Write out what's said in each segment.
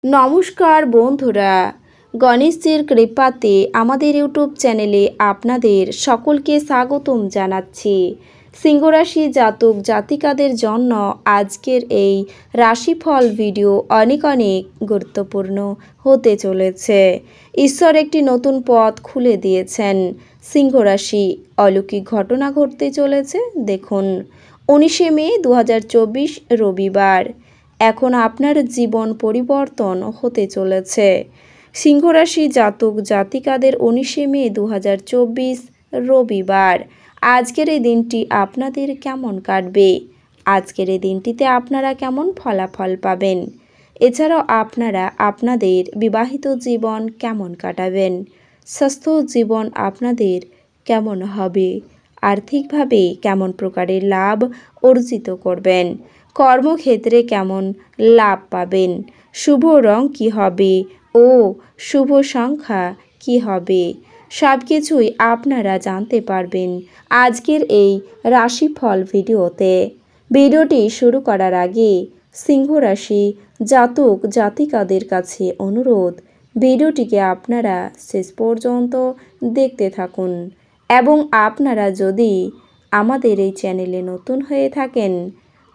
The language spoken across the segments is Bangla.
নমস্কার বন্ধুরা, গণেশজির কৃপাতে আমাদের ইউটিউব চ্যানেলে আপনাদের সকলকে স্বাগতম জানাচ্ছি। সিংহ রাশি জাতক জাতিকাদের জন্য আজকের এই রাশিফল ভিডিও অনেক গুরুত্বপূর্ণ হতে চলেছে। ঈশ্বর একটি নতুন পথ খুলে দিয়েছেন। সিংহ রাশি অলৌকিক ঘটনা ঘটতে চলেছে। দেখুন, 19 মে 2024 রবিবার। এখন আপনার জীবন পরিবর্তন হতে চলেছে। সিংহ রাশি জাতক জাতিকাদের 19 মে 2024 রবিবার। আজকের এই দিনটি আপনাদের কেমন কাটবে? আজকের এই দিনটিতে আপনারা কেমন ফলাফল পাবেন? এছাড়াও আপনারা আপনাদের বিবাহিত জীবন কেমন কাটাবেন? স্বাস্থ্য জীবন আপনাদের কেমন হবে? আর্থিকভাবে কেমন প্রকারের লাভ অর্জিত করবেন? কর্মক্ষেত্রে কেমন লাভ পাবেন? শুভ রং কী হবে ও শুভ সংখ্যা কী হবে? সব কিছুই আপনারা জানতে পারবেন আজকের এই রাশিফল ভিডিওতে। ভিডিওটি শুরু করার আগে সিংহ রাশি জাতক জাতিকাদের কাছে অনুরোধ, ভিডিওটিকে আপনারা শেষ পর্যন্ত দেখতে থাকুন এবং আপনারা যদি আমাদের এই চ্যানেলে নতুন হয়ে থাকেন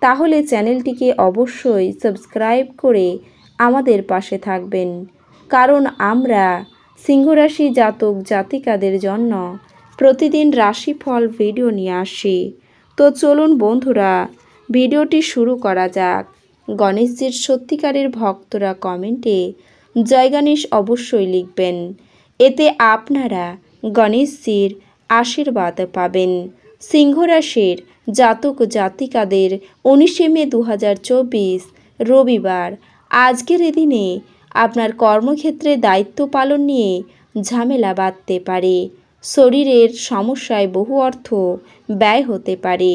তাহলে চ্যানেলটিকে অবশ্যই সাবস্ক্রাইব করে আমাদের পাশে থাকবেন, কারণ আমরা সিংহ রাশি জাতক জাতিকাদের জন্য প্রতিদিন রাশিফল ভিডিও নিয়ে আসি। তো চলুন বন্ধুরা, ভিডিওটি শুরু করা যাক। গণেশজির সত্যিকারের ভক্তরা কমেন্টে জয় গণেশ অবশ্যই লিখবেন, এতে আপনারা গণেশজির আশীর্বাদ পাবেন। সিংহ রাশির জাতক জাতিকাদের 19 মে 2024 রবিবার। আজকের এই দিনে আপনার কর্মক্ষেত্রে দায়িত্ব পালন নিয়ে ঝামেলা বাঁধতে পারে। শরীরের সমস্যায় বহু অর্থ ব্যয় হতে পারে।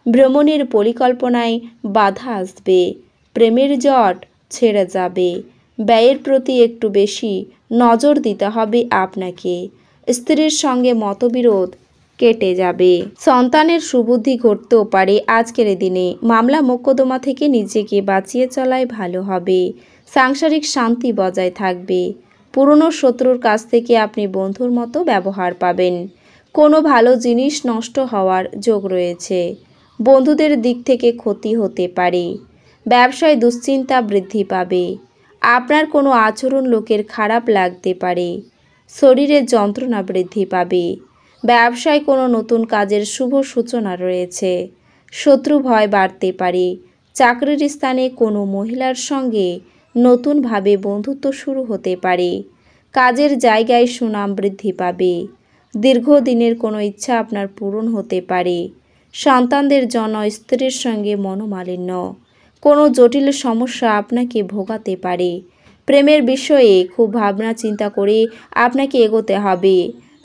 ভ্রমণের পরিকল্পনায় বাধা আসবে। প্রেমের জট ছেড়ে যাবে। ব্যয়ের প্রতি একটু বেশি নজর দিতে হবে আপনাকে। স্ত্রীর সঙ্গে মতবিরোধ কেটে যাবে। সন্তানের সুবুদ্ধি ঘটতেও পারে আজকের দিনে। মামলা মোকদ্দমা থেকে নিজেকে বাঁচিয়ে চলাই ভালো হবে। সাংসারিক শান্তি বজায় থাকবে। পুরনো শত্রুর কাছ থেকে আপনি বন্ধুর মতো ব্যবহার পাবেন। কোনো ভালো জিনিস নষ্ট হওয়ার যোগ রয়েছে। বন্ধুদের দিক থেকে ক্ষতি হতে পারে। ব্যবসায় দুশ্চিন্তা বৃদ্ধি পাবে। আপনার কোনো আচরণ লোকের খারাপ লাগতে পারে। শরীরের যন্ত্রণা বৃদ্ধি পাবে। ব্যবসায় কোনো নতুন কাজের শুভ সূচনা রয়েছে। শত্রু ভয় বাড়তে পারে। চাকরির স্থানে কোনো মহিলার সঙ্গে নতুনভাবে বন্ধুত্ব শুরু হতে পারে। কাজের জায়গায় সুনাম বৃদ্ধি পাবে। দীর্ঘদিনের কোনো ইচ্ছা আপনার পূরণ হতে পারে। সন্তানদের জন্য স্ত্রীর সঙ্গে মনোমালিন্য। কোনো জটিল সমস্যা আপনাকে ভোগাতে পারে। প্রেমের বিষয়ে খুব ভাবনা চিন্তা করে আপনাকে এগোতে হবে।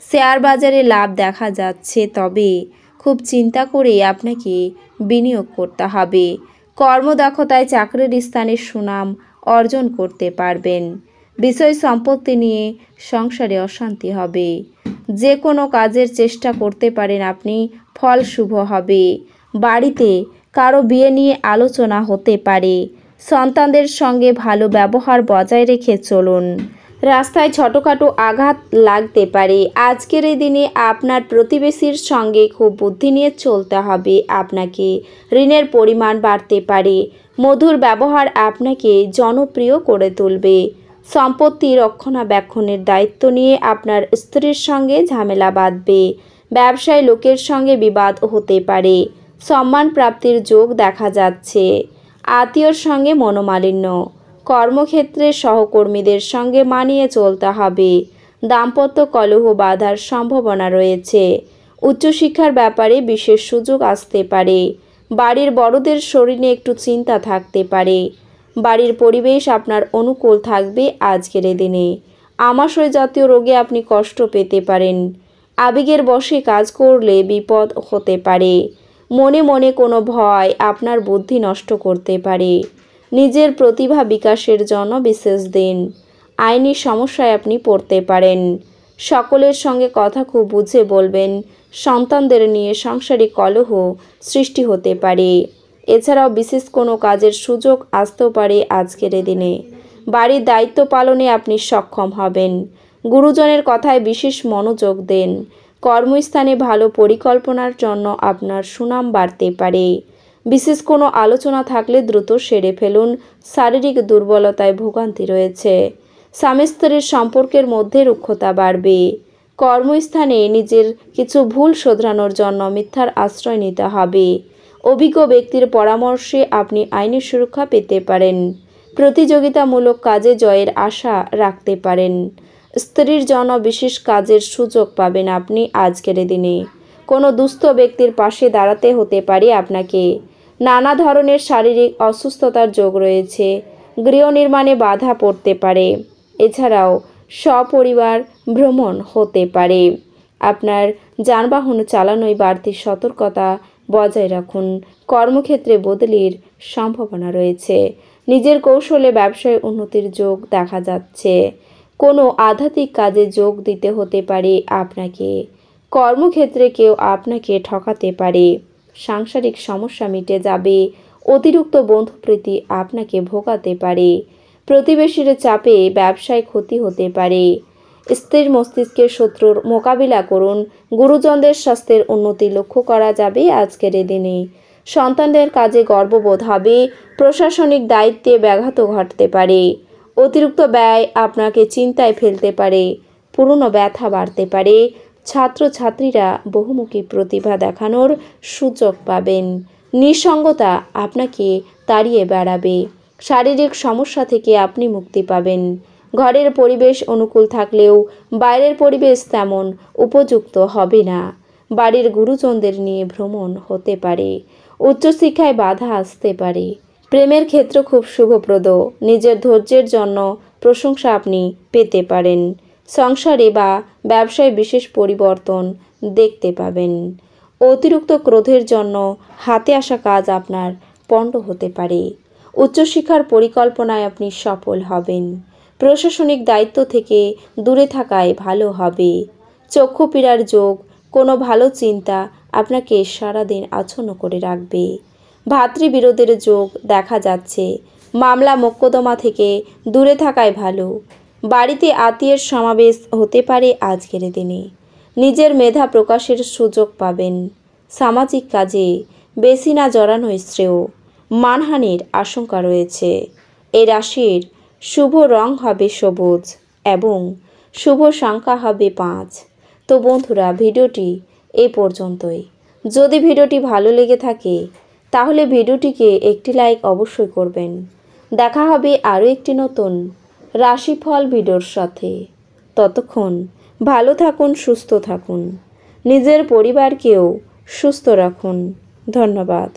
শেয়ার বাজারে লাভ দেখা যাচ্ছে, তবে খুব চিন্তা করে আপনাকে বিনিয়োগ করতে হবে। কর্মদক্ষতায় চাকরির স্থানে সুনাম অর্জন করতে পারবেন। বিষয় সম্পত্তি নিয়ে সংসারে অশান্তি হবে। যে কোনো কাজের চেষ্টা করতে পারেন আপনি, ফল শুভ হবে। বাড়িতে কারো বিয়ে নিয়ে আলোচনা হতে পারে। সন্তানদের সঙ্গে ভালো ব্যবহার বজায় রেখে চলুন। রাস্তায় ছোটোখাটো আঘাত লাগতে পারে। আজকের এই দিনে আপনার প্রতিবেশীর সঙ্গে খুব বুদ্ধি নিয়ে চলতে হবে আপনাকে। ঋণের পরিমাণ বাড়তে পারে। মধুর ব্যবহার আপনাকে জনপ্রিয় করে তুলবে। সম্পত্তি রক্ষণাবেক্ষণের দায়িত্ব নিয়ে আপনার স্ত্রীর সঙ্গে ঝামেলা বাঁধবে। ব্যবসায় লোকের সঙ্গে বিবাদ হতে পারে। সম্মান প্রাপ্তির যোগ দেখা যাচ্ছে। আত্মীয়র সঙ্গে মনোমালিন্য। কর্মক্ষেত্রে সহকর্মীদের সঙ্গে মানিয়ে চলতে হবে। দাম্পত্য কলহ বাধার সম্ভাবনা রয়েছে। উচ্চশিক্ষার ব্যাপারে বিশেষ সুযোগ আসতে পারে। বাড়ির বড়দের শরীরে একটু চিন্তা থাকতে পারে। বাড়ির পরিবেশ আপনার অনুকূল থাকবে আজকের দিনে। আমাশয় জাতীয় রোগে আপনি কষ্ট পেতে পারেন। আবেগের বশে কাজ করলে বিপদ হতে পারে। মনে মনে কোনো ভয় আপনার বুদ্ধি নষ্ট করতে পারে। নিজের প্রতিভা বিকাশের জন্য বিশেষ দিন। আইনি সমস্যায় আপনি পড়তে পারেন। সকলের সঙ্গে কথা খুব বুঝে বলবেন। সন্তানদের নিয়ে সাংসারিক কলহ সৃষ্টি হতে পারে। এছাড়াও বিশেষ কোনো কাজের সুযোগ আসতেও পারে আজকের দিনে। বাড়ির দায়িত্ব পালনে আপনি সক্ষম হবেন। গুরুজনের কথায় বিশেষ মনোযোগ দেন। কর্মস্থানে ভালো পরিকল্পনার জন্য আপনার সুনাম বাড়তে পারে। বিশেষ কোনো আলোচনা থাকলে দ্রুত সেরে ফেলুন। শারীরিক দুর্বলতায় ভোগান্তি রয়েছে। স্বামী স্ত্রীর সম্পর্কের মধ্যে রুক্ষতা বাড়বে। কর্মস্থানে নিজের কিছু ভুল শোধরানোর জন্য মিথ্যার আশ্রয় নিতে হবে। অভিজ্ঞ ব্যক্তির পরামর্শে আপনি আইনি সুরক্ষা পেতে পারেন। প্রতিযোগিতামূলক কাজে জয়ের আশা রাখতে পারেন। স্ত্রীর জন্য বিশেষ কাজের সুযোগ পাবেন আপনি আজকের দিনে। কোনো দুস্থ ব্যক্তির পাশে দাঁড়াতে হতে পারে আপনাকে। নানা ধরনের শারীরিক অসুস্থতার যোগ রয়েছে। গৃহ নির্মাণে বাধা পড়তে পারে। এছাড়াও সপরিবার ভ্রমণ হতে পারে। আপনার যানবাহন চালানোয় বাড়তি সতর্কতা বজায় রাখুন। কর্মক্ষেত্রে বদলির সম্ভাবনা রয়েছে। নিজের কৌশলে ব্যবসায় উন্নতির যোগ দেখা যাচ্ছে। কোনো আধ্যাত্মিক কাজে যোগ দিতে হতে পারে আপনাকে। কর্মক্ষেত্রে কেউ আপনাকে ঠকাতে পারে। সাংসারিক সমস্যা মিটে যাবে। অতিরিক্ত বন্ধুপ্রীতি আপনাকে ভোগাতে পারে। প্রতিবেশীর চাপে ব্যবসায় ক্ষতি হতে পারে। স্থির মস্তিষ্কের শত্রুর মোকাবিলা করুন। গুরুজনদের স্বাস্থ্যের উন্নতি লক্ষ্য করা যাবে আজকের দিনে। সন্তানদের কাজে গর্ববোধ হবে। প্রশাসনিক দায়িত্বে ব্যাঘাত ঘটতে পারে। অতিরিক্ত ব্যয় আপনাকে চিন্তায় ফেলতে পারে। পুরনো ব্যথা বাড়তে পারে। ছাত্রছাত্রীরা বহুমুখী প্রতিভা দেখানোর সুযোগ পাবেন। নিঃসঙ্গতা আপনাকে তাড়িয়ে বেড়াবে। শারীরিক সমস্যা থেকে আপনি মুক্তি পাবেন। ঘরের পরিবেশ অনুকূল থাকলেও বাইরের পরিবেশ তেমন উপযুক্ত হবে না। বাড়ির গুরুজনদের নিয়ে ভ্রমণ হতে পারে। উচ্চশিক্ষায় বাধা আসতে পারে। প্রেমের ক্ষেত্র খুব শুভপ্রদ। নিজের ধৈর্যের জন্য প্রশংসা আপনি পেতে পারেন। সংসারে বা ব্যবসায় বিশেষ পরিবর্তন দেখতে পাবেন। অতিরিক্ত ক্রোধের জন্য হাতে আসা কাজ আপনার পণ্ড হতে পারে। উচ্চশিক্ষার পরিকল্পনায় আপনি সফল হবেন। প্রশাসনিক দায়িত্ব থেকে দূরে থাকায় ভালো হবে। চক্ষু পীড়ার যোগ, কোনো ভালো চিন্তা আপনাকে সারাদিন আচ্ছন্ন করে রাখবে। ভাতৃবিরোধের যোগ দেখা যাচ্ছে। মামলা মোকদ্দমা থেকে দূরে থাকাই ভালো। বাড়িতে আত্মীয়ের সমাবেশ হতে পারে আজকের দিনে। নিজের মেধা প্রকাশের সুযোগ পাবেন। সামাজিক কাজে বেশি না জড়ানোই শ্রেয়। মানহানির আশঙ্কা রয়েছে। এই রাশির শুভ রং হবে সবুজ এবং শুভ সংখ্যা হবে 5। তো বন্ধুরা, ভিডিওটি এই পর্যন্তই। যদি ভিডিওটি ভালো লেগে থাকে তাহলে ভিডিওটিকে একটি লাইক অবশ্যই করবেন। দেখা হবে আরও একটি নতুন রাশিফল ভিডিওর সাথে। ততক্ষণ ভালো থাকুন, সুস্থ থাকুন, নিজের পরিবারকেও সুস্থ রাখুন। ধন্যবাদ।